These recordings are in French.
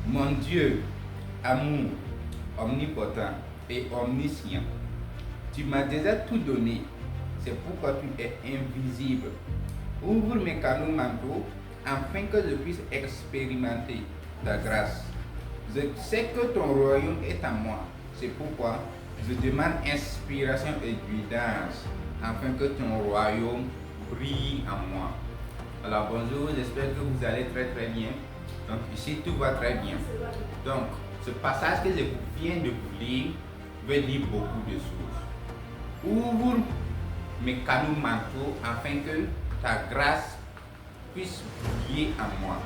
Mon Dieu, amour, omnipotent et omniscient, tu m'as déjà tout donné, c'est pourquoi tu es invisible. Ouvre mes canaux mentaux afin que je puisse expérimenter ta grâce. Je sais que ton royaume est à moi, c'est pourquoi je demande inspiration et guidance afin que ton royaume brille en moi. Alors bonjour, j'espère que vous allez très très bien. Donc ici tout va très bien. Donc ce passage que je viens de vous lire veut dire beaucoup de choses. Ouvre mes canaux mentaux afin que ta grâce puisse briller en moi.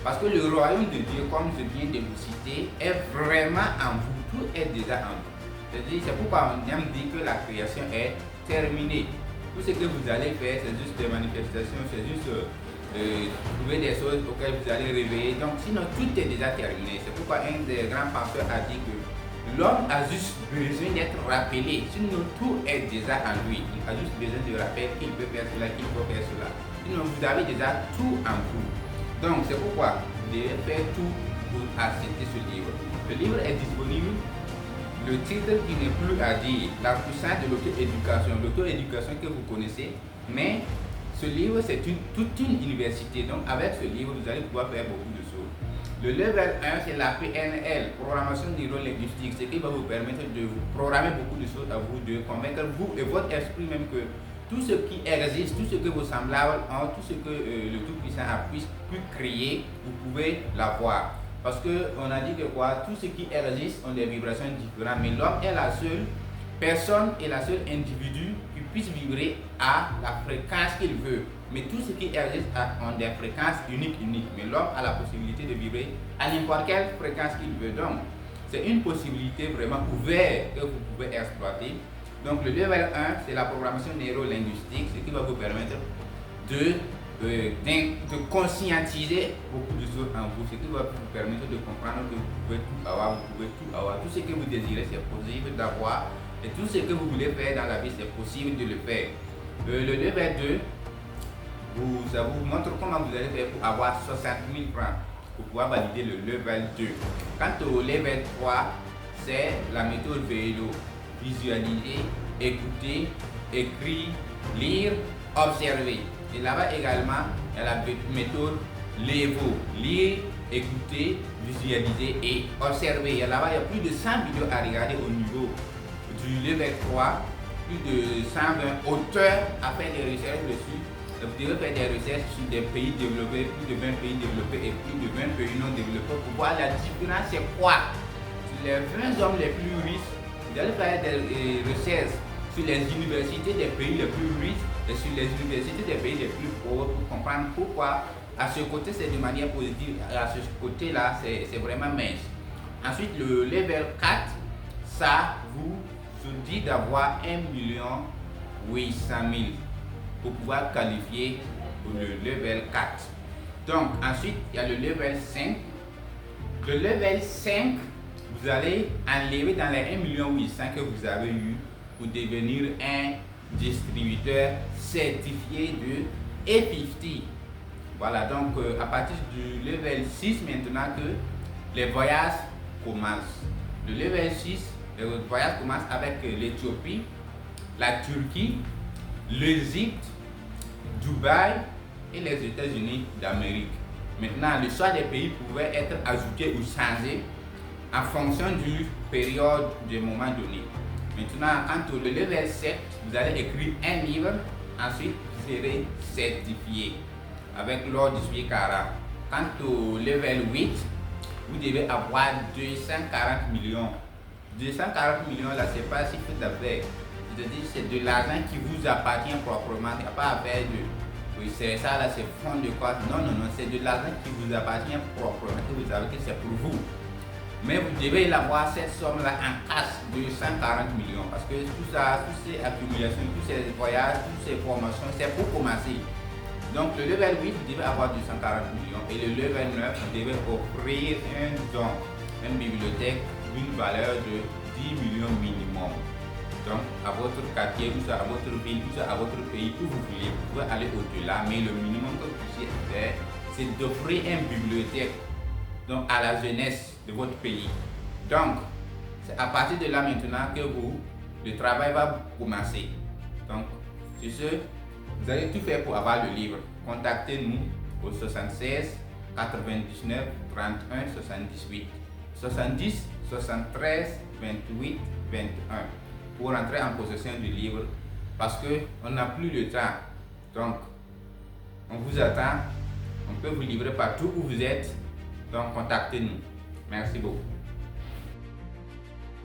Parce que le royaume de Dieu, comme je viens de vous citer, est vraiment en vous. Tout est déjà en vous. C'est pourquoi on aime dire que la création est terminée. Tout ce que vous allez faire, c'est juste des manifestations, c'est juste trouver des choses auxquelles vous allez réveiller. Donc sinon, tout est déjà terminé. C'est pourquoi un des grands pasteurs a dit que l'homme a juste besoin d'être rappelé. Sinon, tout est déjà en lui. Il a juste besoin de rappel qu'il peut faire cela, qu'il faut faire cela. Sinon, vous avez déjà tout en vous. Donc, c'est pourquoi vous devez faire tout pour accepter ce livre. Le livre est disponible. Le titre qui n'est plus à dire, la puissance de l'auto-éducation. L'auto-éducation que vous connaissez, mais ce livre, c'est toute une université. Donc, avec ce livre, vous allez pouvoir faire beaucoup de choses. Le level 1, c'est la PNL, programmation neuro-linguistique, ce qui va vous permettre de vous programmer beaucoup de choses à vous, de convaincre vous et votre esprit même que tout ce qui existe, tout ce que vos semblables ont, tout ce que le Tout-Puissant a pu créer, vous pouvez l'avoir. Parce qu'on a dit que quoi, tout ce qui existe ont des vibrations différentes, mais l'homme est la seule personne et la seule individu qui puisse vibrer à la fréquence qu'il veut. Mais tout ce qui existe ont des fréquences uniques. Mais l'homme a la possibilité de vibrer à n'importe quelle fréquence qu'il veut. Donc, c'est une possibilité vraiment ouverte que vous pouvez exploiter. Donc, le level 1, c'est la programmation neuro-linguistique, ce qui va vous permettre de conscientiser beaucoup de choses en vous, ce qui va vous permettre de comprendre que vous pouvez tout avoir, Tout ce que vous désirez, c'est possible d'avoir. Et tout ce que vous voulez faire dans la vie, c'est possible de le faire. Le level 2, ça vous montre comment vous allez faire pour avoir 60 000 francs pour pouvoir valider le level 2. Quant au level 3, c'est la méthode vélo. Visualiser, écouter, écrire, lire, observer. Et là-bas également, il y a la méthode LEVO. Lire, écouter, visualiser et observer. Et là-bas, il y a plus de 100 vidéos à regarder au niveau du level 3. Plus de 120 auteurs à faire des recherches dessus. Vous devez faire des recherches sur des pays développés, plus de 20 pays développés et plus de 20 pays non développés pour voir la différence c'est quoi. Sur les 20 hommes les plus riches, vous allez faire des recherches sur les universités des pays les plus riches et sur les universités des pays les plus pauvres pour comprendre pourquoi à ce côté c'est de manière positive, à ce côté là c'est vraiment mince. Ensuite le level 4, ça vous dit d'avoir 1,8 million pour pouvoir qualifier pour le level 4. Donc ensuite il y a le level 5. Le level 5, vous allez enlever dans les 1,8 million que vous avez eu pour devenir un distributeur certifié de E50. Voilà, donc à partir du level 6 maintenant que les voyages commencent. Le level 6, les voyages commencent avec l'Éthiopie, la Turquie, l'Égypte, Dubaï et les États-Unis d'Amérique. Maintenant, le choix des pays pouvait être ajouté ou changé en fonction du période du moment donné. Maintenant, quant au level 7, vous allez écrire un livre, ensuite vous serez certifié avec l'ordre du Suikara. Quant au level 8, vous devez avoir 240 millions. 240 millions là, c'est pas si fait d'affaires. C'est-à-dire c'est de l'argent qui vous appartient proprement. Il n'y a pas à faire de oui, c'est ça là, c'est fond de quoi. Non, c'est de l'argent qui vous appartient proprement, que vous avez, que c'est pour vous. Mais vous devez l'avoir cette somme-là en cash de 140 millions. Parce que tout ça, toutes ces accumulations, tous ces voyages, toutes ces formations, c'est pour commencer. Donc le level 8, vous devez avoir 240 millions. Et le level 9, vous devez offrir un don, une bibliothèque d'une valeur de 10 millions minimum. Donc à votre quartier, ou à votre ville, ou à votre pays, où vous voulez, vous pouvez aller au-delà. Mais le minimum que vous puissiez faire, c'est d'offrir une bibliothèque donc à la jeunesse de votre pays. Donc, c'est à partir de là maintenant que le travail va commencer. Donc, sur ce, vous allez tout faire pour avoir le livre. Contactez-nous au 76 99 31 78 70 73 28 21 pour entrer en possession du livre parce qu'on n'a plus le temps. Donc, on vous attend. On peut vous livrer partout où vous êtes. Donc, contactez-nous. Merci beaucoup.